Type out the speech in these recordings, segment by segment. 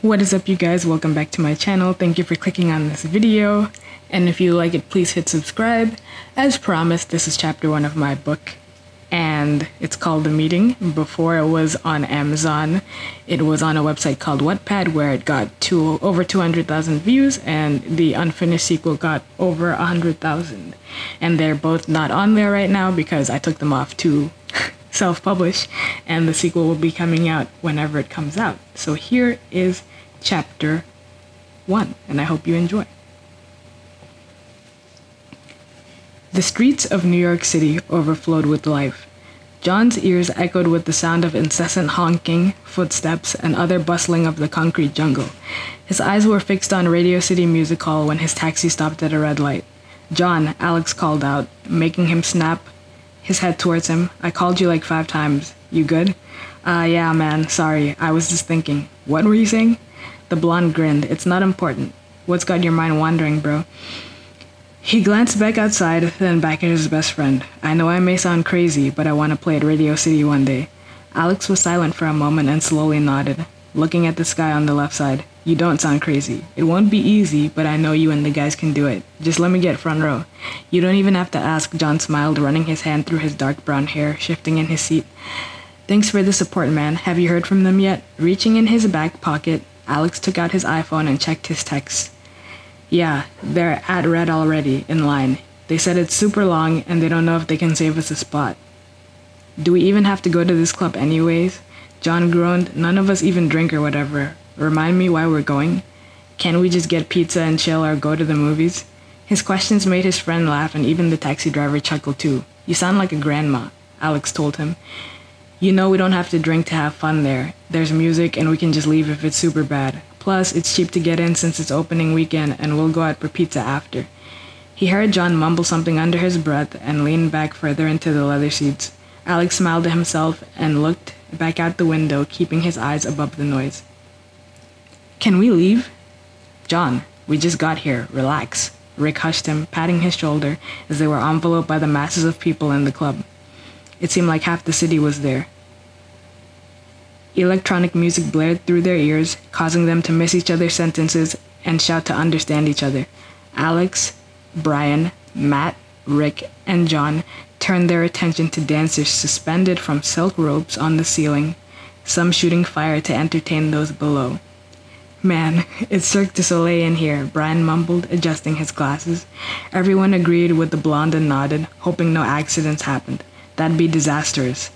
What is up, you guys? Welcome back to my channel. Thank you for clicking on this video, and if you like it, please hit subscribe. As promised, this is chapter 1 of my book, and it's called The Meeting. Before it was on Amazon, it was on a website called Wattpad, where it got over 200,000 views, and the unfinished sequel got over 100,000. And they're both not on there right now because I took them off to self-publish, and the sequel will be coming out whenever it comes out. So here is chapter 1, and I hope you enjoy. The streets of New York City overflowed with life. John's ears echoed with the sound of incessant honking, footsteps, and other bustling of the concrete jungle. His eyes were fixed on Radio City Music Hall when his taxi stopped at a red light. "John," Alex called out, making him snap his head towards him. "I called you like 5 times. You good?" Yeah, man, sorry. I was just thinking." "What were you saying?" The blonde grinned. "It's not important. What's got your mind wandering, bro?" He glanced back outside, then back at his best friend. "I know I may sound crazy, but I want to play at Radio City one day." Alex was silent for a moment and slowly nodded, looking at the sky on the left side. "You don't sound crazy. It won't be easy, but I know you and the guys can do it. Just let me get front row." "You don't even have to ask," John smiled, running his hand through his dark brown hair, shifting in his seat. "Thanks for the support, man. Have you heard from them yet?" Reaching in his back pocket, Alex took out his iPhone and checked his texts. "Yeah, they're at Red already, in line. They said it's super long and they don't know if they can save us a spot." "Do we even have to go to this club anyways?" John groaned. "None of us even drink or whatever. Remind me why we're going? Can't we just get pizza and chill or go to the movies?" His questions made his friend laugh, and even the taxi driver chuckled too. "You sound like a grandma," Alex told him. "You know we don't have to drink to have fun there. There's music and we can just leave if it's super bad. Plus, it's cheap to get in since it's opening weekend, and we'll go out for pizza after." He heard John mumble something under his breath and leaned back further into the leather seats. Alex smiled to himself and looked back out the window, keeping his eyes above the noise. "Can we leave?" "John, we just got here. Relax." Rick hushed him, patting his shoulder as they were enveloped by the masses of people in the club. It seemed like half the city was there. Electronic music blared through their ears, causing them to miss each other's sentences and shout to understand each other. Alex, Brian, Matt, Rick, and John turned their attention to dancers suspended from silk ropes on the ceiling, some shooting fire to entertain those below. "Man, it's Cirque du Soleil in here," Brian mumbled, adjusting his glasses. Everyone agreed with the blonde and nodded, hoping no accidents happened. That'd be disastrous.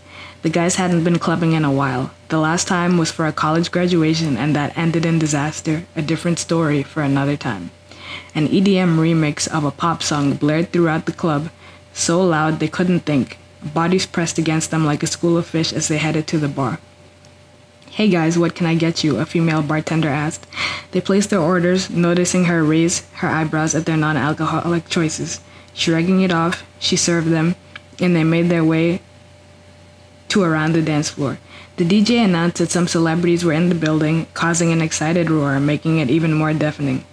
The guys hadn't been clubbing in a while. The last time was for a college graduation, and that ended in disaster, a different story for another time. An EDM remix of a pop song blared throughout the club, so loud they couldn't think, bodies pressed against them like a school of fish as they headed to the bar. "Hey guys, what can I get you?" a female bartender asked. They placed their orders, noticing her raise her eyebrows at their non-alcoholic choices. Shrugging it off, she served them, and they made their way to around the dance floor. The DJ announced that some celebrities were in the building, causing an excited roar, making it even more deafening.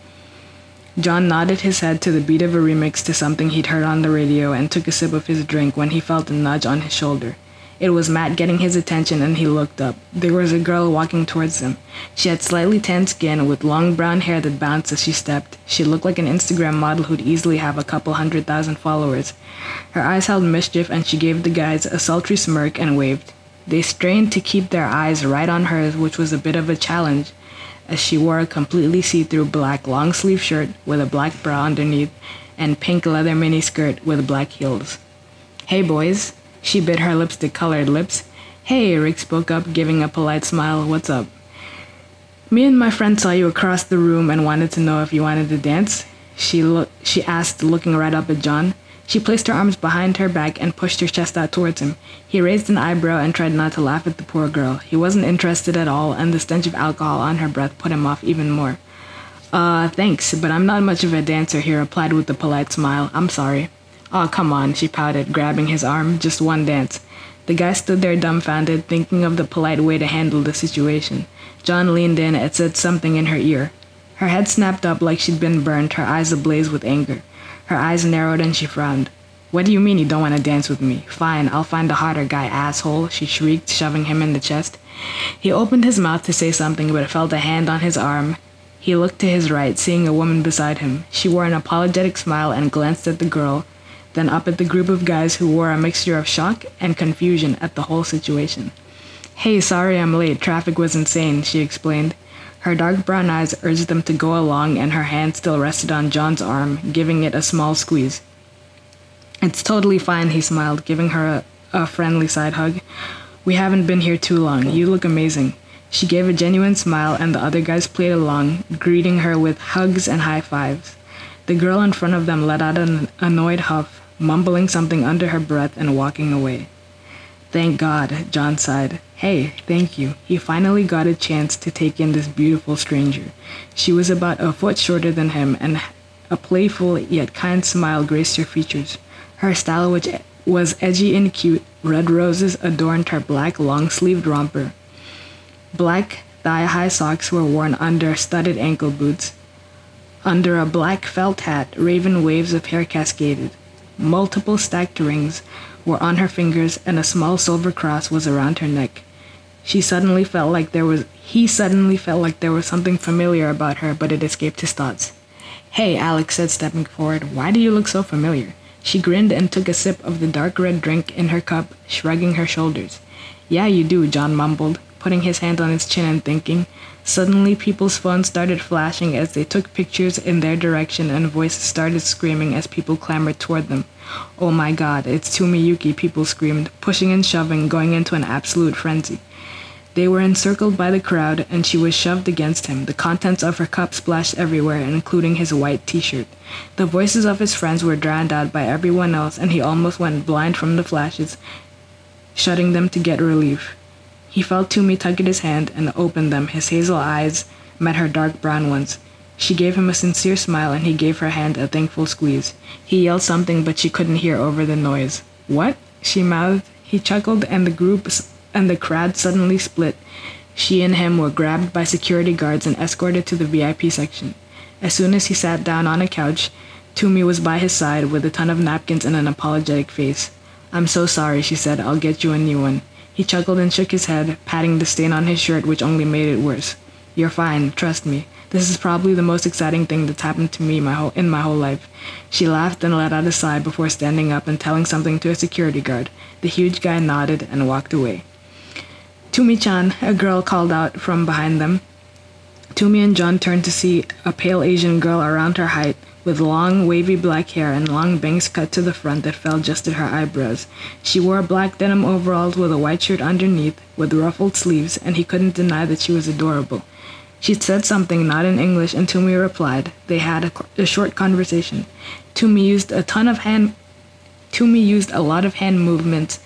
John nodded his head to the beat of a remix to something he'd heard on the radio and took a sip of his drink when he felt a nudge on his shoulder. It was Matt getting his attention, and he looked up. There was a girl walking towards him. She had slightly tanned skin with long brown hair that bounced as she stepped. She looked like an Instagram model who'd easily have a couple 100,000 followers. Her eyes held mischief, and she gave the guys a sultry smirk and waved. They strained to keep their eyes right on hers, which was a bit of a challenge, as she wore a completely see-through black long-sleeve shirt with a black bra underneath and pink leather miniskirt with black heels. "Hey boys." She bit her lipstick-colored lips. "Hey," Rick spoke up, giving a polite smile. "What's up?" "Me and my friend saw you across the room and wanted to know if you wanted to dance," she asked, looking right up at John. She placed her arms behind her back and pushed her chest out towards him. He raised an eyebrow and tried not to laugh at the poor girl. He wasn't interested at all, and the stench of alcohol on her breath put him off even more. Thanks, but I'm not much of a dancer," he replied with a polite smile. "I'm sorry." "Oh, come on," she pouted, grabbing his arm. "Just one dance." The guy stood there dumbfounded, thinking of the polite way to handle the situation. John leaned in and said something in her ear. Her head snapped up like she'd been burned, her eyes ablaze with anger. Her eyes narrowed and she frowned. "What do you mean you don't want to dance with me? Fine, I'll find a hotter guy, asshole," she shrieked, shoving him in the chest. He opened his mouth to say something, but felt a hand on his arm. He looked to his right, seeing a woman beside him. She wore an apologetic smile and glanced at the girl, then up at the group of guys who wore a mixture of shock and confusion at the whole situation. "Hey, sorry I'm late. Traffic was insane," she explained. Her dark brown eyes urged them to go along, and her hand still rested on John's arm, giving it a small squeeze. "It's totally fine," he smiled, giving her a friendly side hug. "We haven't been here too long. You look amazing." She gave a genuine smile, and the other guys played along, greeting her with hugs and high fives. The girl in front of them let out an annoyed huff, mumbling something under her breath and walking away. "Thank God," John sighed. "Hey, thank you." He finally got a chance to take in this beautiful stranger. She was about a foot shorter than him, and a playful yet kind smile graced her features. Her style, which was edgy and cute, red roses adorned her black long-sleeved romper. Black thigh-high socks were worn under studded ankle boots. Under a black felt hat, raven waves of hair cascaded. Multiple stacked rings were on her fingers, and a small silver cross was around her neck. He suddenly felt like there was something familiar about her, but it escaped his thoughts. "Hey," Alex said, stepping forward. "Why do you look so familiar?" She grinned and took a sip of the dark red drink in her cup, shrugging her shoulders. "Yeah, you do," John mumbled, putting his hand on his chin and thinking. Suddenly, people's phones started flashing as they took pictures in their direction, and voices started screaming as people clamored toward them. "Oh my God, it's Tumiyukii," people screamed, pushing and shoving, going into an absolute frenzy. They were encircled by the crowd, and she was shoved against him. The contents of her cup splashed everywhere, including his white t-shirt. The voices of his friends were drowned out by everyone else, and he almost went blind from the flashes, shutting them to get relief. He felt Tumi tug at his hand and opened them. His hazel eyes met her dark brown ones. She gave him a sincere smile, and he gave her hand a thankful squeeze. He yelled something, but she couldn't hear over the noise. "What?" she mouthed. He chuckled, and the crowd suddenly split. She and him were grabbed by security guards and escorted to the VIP section. As soon as he sat down on a couch, Tumi was by his side with a ton of napkins and an apologetic face. "I'm so sorry," she said. "I'll get you a new one." He chuckled and shook his head, patting the stain on his shirt, which only made it worse. "You're fine, trust me. This is probably the most exciting thing that's happened to me in my whole life." She laughed and let out a sigh before standing up and telling something to a security guard. The huge guy nodded and walked away. "Tumi-chan," a girl called out from behind them. Tumi and John turned to see a pale Asian girl around her height, with long, wavy black hair and long bangs cut to the front that fell just at her eyebrows. She wore black denim overalls with a white shirt underneath, with ruffled sleeves, and he couldn't deny that she was adorable. She said something, not in English, and Tumi replied. They had a short conversation. Tumi used a lot of hand movements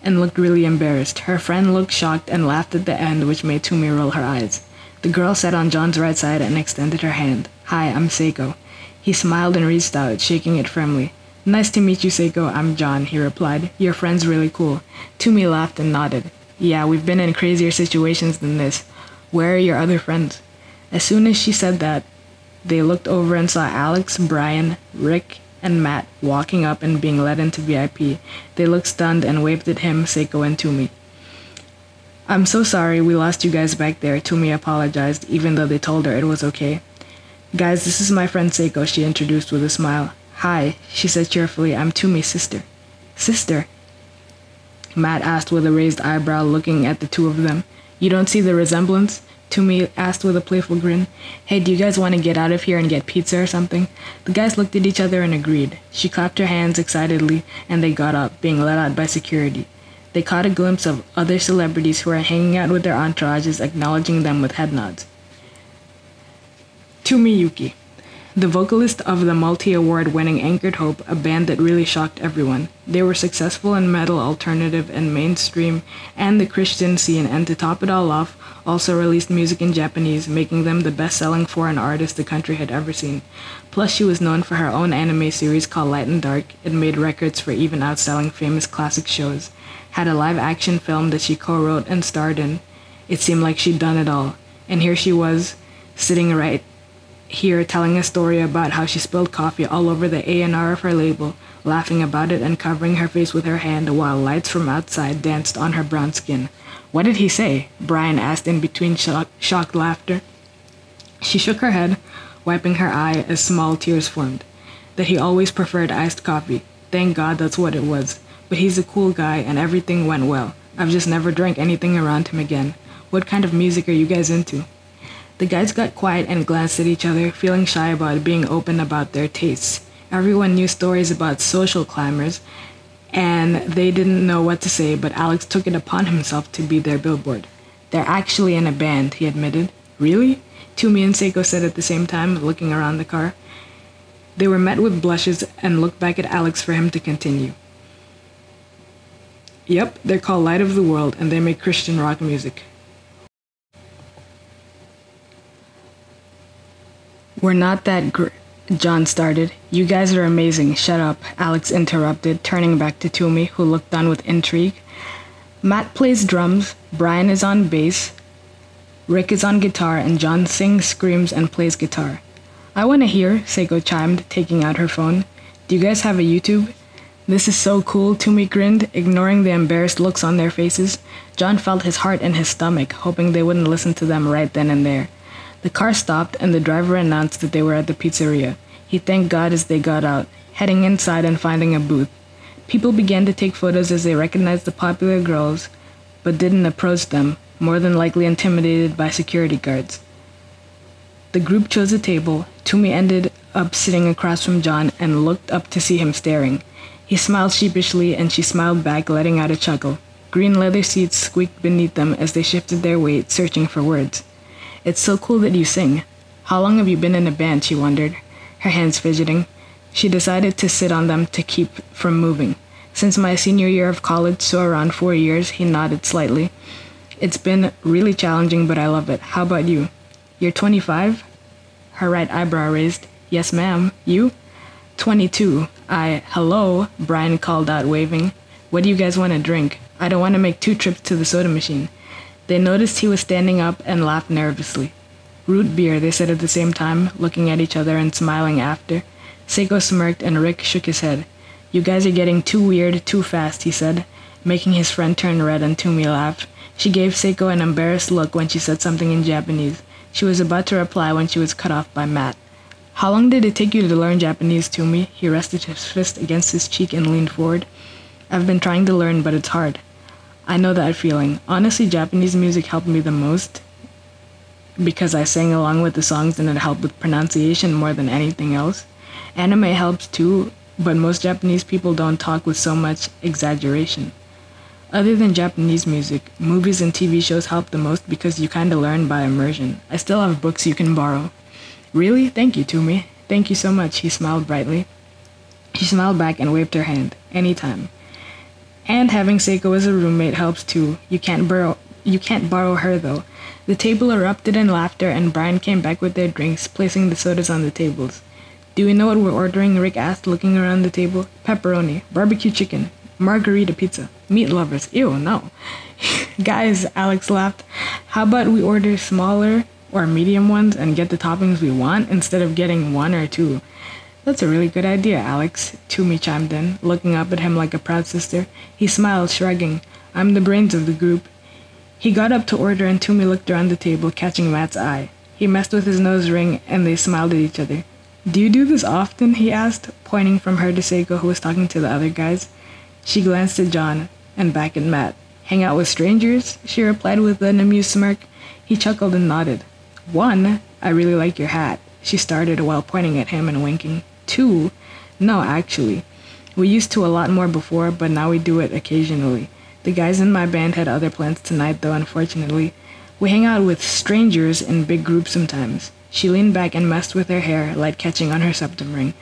and looked really embarrassed. Her friend looked shocked and laughed at the end, which made Tumi roll her eyes. The girl sat on John's right side and extended her hand. "Hi, I'm Seiko." He smiled and reached out, shaking it firmly. "Nice to meet you, Seiko. I'm John," he replied. "Your friend's really cool." Tumi laughed and nodded. "Yeah, we've been in crazier situations than this. Where are your other friends?" As soon as she said that, they looked over and saw Alex, Brian, Rick, and Matt walking up and being led into VIP. They looked stunned and waved at him, Seiko, and Tumi. "I'm so sorry we lost you guys back there," Tumi apologized, even though they told her it was okay. "Guys, this is my friend Seiko," she introduced with a smile. "Hi," she said cheerfully. "I'm Tumi's sister." "Sister?" Matt asked with a raised eyebrow, looking at the two of them. "You don't see the resemblance?" Tumi asked with a playful grin. "Hey, do you guys want to get out of here and get pizza or something?" The guys looked at each other and agreed. She clapped her hands excitedly, and they got up, being let out by security. They caught a glimpse of other celebrities who were hanging out with their entourages, acknowledging them with head nods. Tumiyukii, the vocalist of the multi-award-winning Anchored Hope, a band that really shocked everyone. They were successful in metal, alternative, and mainstream, and the Christian scene, and to top it all off, also released music in Japanese, making them the best-selling foreign artist the country had ever seen. Plus, she was known for her own anime series called Light and Dark. It made records for even outselling famous classic shows. had a live-action film that she co-wrote and starred in. It seemed like she'd done it all. And here she was, sitting right here telling a story about how she spilled coffee all over the A&R of her label, laughing about it and covering her face with her hand while lights from outside danced on her brown skin. "What did he say?" Brian asked in between shocked laughter. She shook her head, wiping her eye as small tears formed. That he always preferred iced coffee. Thank God that's what it was. But he's a cool guy and everything went well. I've just never drank anything around him again. What kind of music are you guys into? The guys got quiet and glanced at each other, feeling shy about being open about their tastes. Everyone knew stories about social climbers, and they didn't know what to say, but Alex took it upon himself to be their billboard. "They're actually in a band," he admitted. "Really?" Tumi and Seiko said at the same time, looking around the car. They were met with blushes and looked back at Alex for him to continue. "Yep, they're called Light of the World, and they make Christian rock music." "We're not that John started. "You guys are amazing. Shut up," Alex interrupted, turning back to Tumi, who looked on with intrigue. "Matt plays drums, Brian is on bass, Rick is on guitar, and John sings, screams, and plays guitar." "I want to hear," Seiko chimed, taking out her phone. "Do you guys have a YouTube?" "This is so cool," Tumi grinned, ignoring the embarrassed looks on their faces. John felt his heart in his stomach, hoping they wouldn't listen to them right then and there. The car stopped, and the driver announced that they were at the pizzeria. He thanked God as they got out, heading inside and finding a booth. People began to take photos as they recognized the popular girls, but didn't approach them, more than likely intimidated by security guards. The group chose a table. Tumi ended up sitting across from John and looked up to see him staring. He smiled sheepishly, and she smiled back, letting out a chuckle. Green leather seats squeaked beneath them as they shifted their weight, searching for words. "It's so cool that you sing. How long have you been in a band?" she wondered, her hands fidgeting. She decided to sit on them to keep from moving. "Since my senior year of college, so around 4 years," he nodded slightly. "It's been really challenging, but I love it. How about you?" "You're 25? Her right eyebrow raised. "Yes, ma'am. You?" 22. Hello," Brian called out, waving. "What do you guys want to drink? I don't want to make 2 trips to the soda machine." They noticed he was standing up and laughed nervously. "Root beer," they said at the same time, looking at each other and smiling after. Seiko smirked and Rick shook his head. "You guys are getting too weird too fast," he said, making his friend turn red, and Tumi laughed. She gave Seiko an embarrassed look when she said something in Japanese. She was about to reply when she was cut off by Matt. "How long did it take you to learn Japanese, Tumi?" He rested his fist against his cheek and leaned forward. "I've been trying to learn, but it's hard." "I know that feeling. Honestly, Japanese music helped me the most because I sang along with the songs and it helped with pronunciation more than anything else. Anime helps too, but most Japanese people don't talk with so much exaggeration. Other than Japanese music, movies and TV shows help the most because you kinda learn by immersion. I still have books you can borrow." "Really? Thank you, Tumi." "Thank you so much," he smiled brightly. She smiled back and waved her hand. "Anytime." "And having Seiko as a roommate helps too. You can't borrow her though." The table erupted in laughter, and Brian came back with their drinks, placing the sodas on the tables. "Do we know what we're ordering?" Rick asked, looking around the table. "Pepperoni, barbecue chicken, margarita pizza, meat lovers. Ew, no." "Guys," Alex laughed, "how about we order smaller or medium ones and get the toppings we want instead of getting 1 or 2? "That's a really good idea, Alex," Tumi chimed in, looking up at him like a proud sister. He smiled, shrugging. "I'm the brains of the group." He got up to order, and Tumi looked around the table, catching Matt's eye. He messed with his nose ring, and they smiled at each other. "Do you do this often?" he asked, pointing from her to Seiko, who was talking to the other guys. She glanced at John, and back at Matt. "Hang out with strangers?" she replied with an amused smirk. He chuckled and nodded. "1, I really like your hat," she started while pointing at him and winking. 2, no, actually. We used to a lot more before, but now we do it occasionally. The guys in my band had other plans tonight, though, unfortunately. We hang out with strangers in big groups sometimes. She leaned back and messed with her hair, light catching on her septum ring.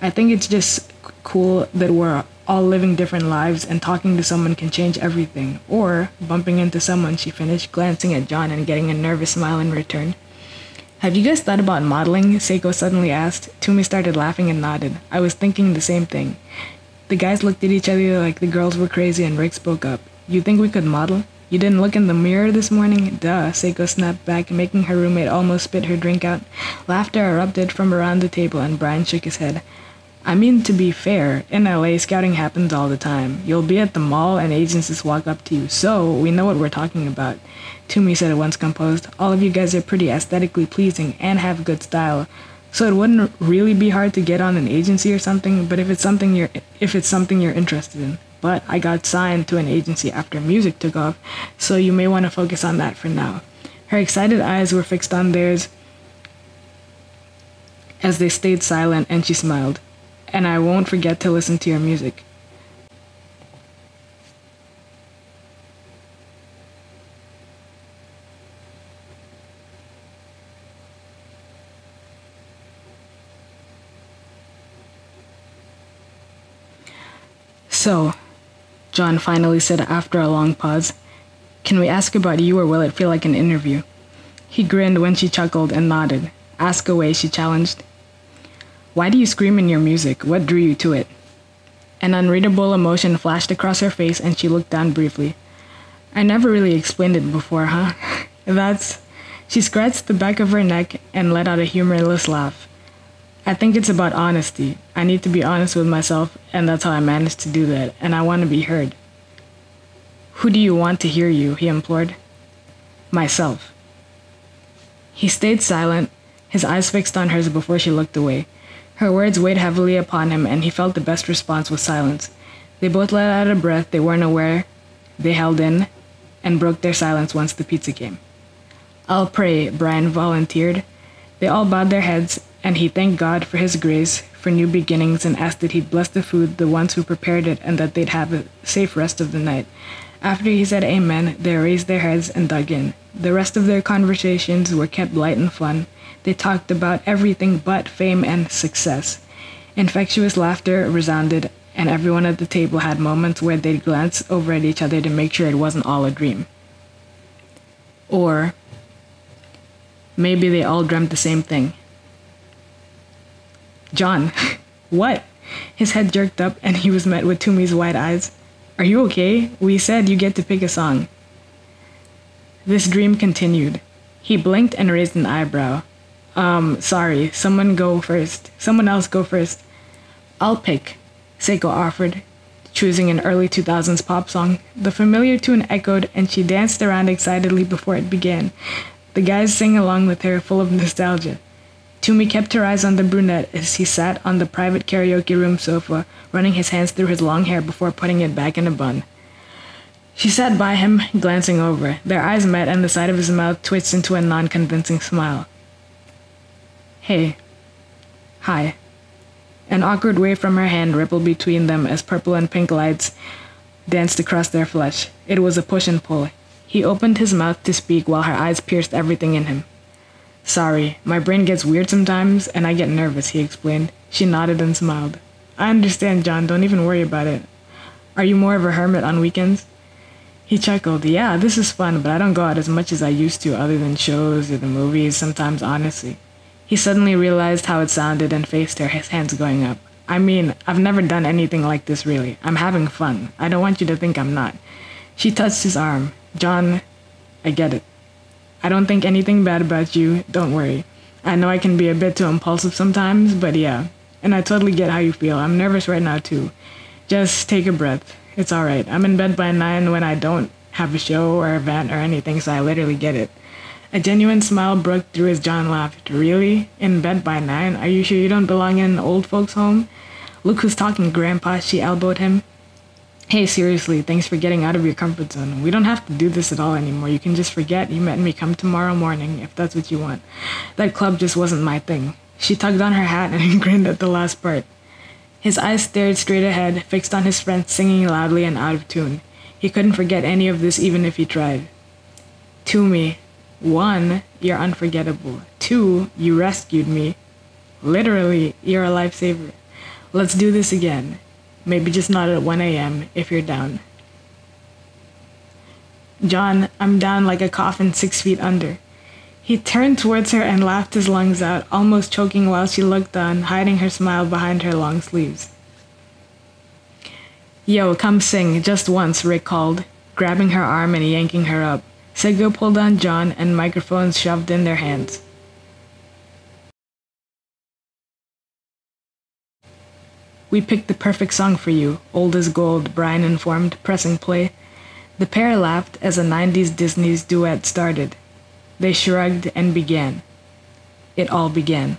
"I think it's just cool that we're all living different lives, and talking to someone can change everything. Or bumping into someone," she finished, glancing at John and getting a nervous smile in return. "Have you guys thought about modeling?" Seiko suddenly asked. Tumi started laughing and nodded. "I was thinking the same thing." The guys looked at each other like the girls were crazy, and Rick spoke up. You think we could model? You didn't look in the mirror this morning? Duh, Seiko snapped back, making her roommate almost spit her drink out. Laughter erupted from around the table, and Brian shook his head. I mean, to be fair, in LA, scouting happens all the time. You'll be at the mall and agents just walk up to you, so we know what we're talking about. Toomey said once composed. All of you guys are pretty aesthetically pleasing and have good style. So it wouldn't really be hard to get on an agency or something, but if it's something you're interested in. But I got signed to an agency after music took off, so you may want to focus on that for now. Her excited eyes were fixed on theirs as they stayed silent, and she smiled. And I won't forget to listen to your music. So, John finally said after a long pause, can we ask about you or will it feel like an interview? He grinned when she chuckled and nodded. Ask away, she challenged. Why do you scream in your music? What drew you to it? An unreadable emotion flashed across her face and she looked down briefly. I never really explained it before, huh? She scratched the back of her neck and let out a humorless laugh. I think it's about honesty. I need to be honest with myself, and that's how I managed to do that, and I want to be heard. Who do you want to hear you? He implored. Myself. He stayed silent, his eyes fixed on hers before she looked away. Her words weighed heavily upon him, and he felt the best response was silence. They both let out a breath they weren't aware they held in, and broke their silence once the pizza came. I'll pray, Brian volunteered. They all bowed their heads, and he thanked God for his grace, for new beginnings, and asked that he'd bless the food, the ones who prepared it, and that they'd have a safe rest of the night. After he said amen, they raised their heads and dug in. The rest of their conversations were kept light and fun. They talked about everything but fame and success. Infectious laughter resounded, and everyone at the table had moments where they'd glance over at each other to make sure it wasn't all a dream. Or maybe they all dreamt the same thing. John, what? His head jerked up and he was met with Toomey's wide eyes. Are you okay? We said you get to pick a song. This dream continued. He blinked and raised an eyebrow. Sorry, someone else go first. I'll pick, Seiko offered, choosing an early 2000s pop song. The familiar tune echoed and she danced around excitedly before it began. The guys sang along with her, full of nostalgia. Toomey kept her eyes on the brunette as he sat on the private karaoke room sofa, running his hands through his long hair before putting it back in a bun. She sat by him, glancing over. Their eyes met and the side of his mouth twitched into a non-convincing smile. Hey. Hi. An awkward wave from her hand rippled between them as purple and pink lights danced across their flesh. It was a push and pull. He opened his mouth to speak while her eyes pierced everything in him. Sorry, my brain gets weird sometimes, and I get nervous, he explained. She nodded and smiled. I understand, John. Don't even worry about it. Are you more of a hermit on weekends? He chuckled. Yeah, this is fun, but I don't go out as much as I used to other than shows or the movies, sometimes honestly. He suddenly realized how it sounded and faced her, his hands going up. I mean, I've never done anything like this really. I'm having fun. I don't want you to think I'm not. She touched his arm. John, I get it. I don't think anything bad about you, don't worry. I know I can be a bit too impulsive sometimes, but yeah. And I totally get how you feel. I'm nervous right now too. Just take a breath. It's alright. I'm in bed by 9 when I don't have a show or event or anything, so I literally get it. A genuine smile broke through as John laughed. Really? In bed by 9? Are you sure you don't belong in an old folks' home? Look who's talking, Grandpa, she elbowed him. Hey, seriously, thanks for getting out of your comfort zone. We don't have to do this at all anymore. You can just forget you met me. Come tomorrow morning, if that's what you want. That club just wasn't my thing. She tugged on her hat and he grinned at the last part. His eyes stared straight ahead, fixed on his friend singing loudly and out of tune. He couldn't forget any of this even if he tried. Toomey, 1, you're unforgettable. 2, you rescued me. Literally, you're a lifesaver. Let's do this again. Maybe just not at 1 a.m. if you're down. John, I'm down like a coffin 6 feet under. He turned towards her and laughed his lungs out, almost choking while she looked on, hiding her smile behind her long sleeves. Yo, come sing, just once, Rick called. grabbing her arm and yanking her up. Sego pulled on John, and microphones shoved in their hands. "We picked the perfect song for you," old as gold, Brian informed, pressing play. The pair laughed as a 90s Disney's duet started. They shrugged and began. It all began.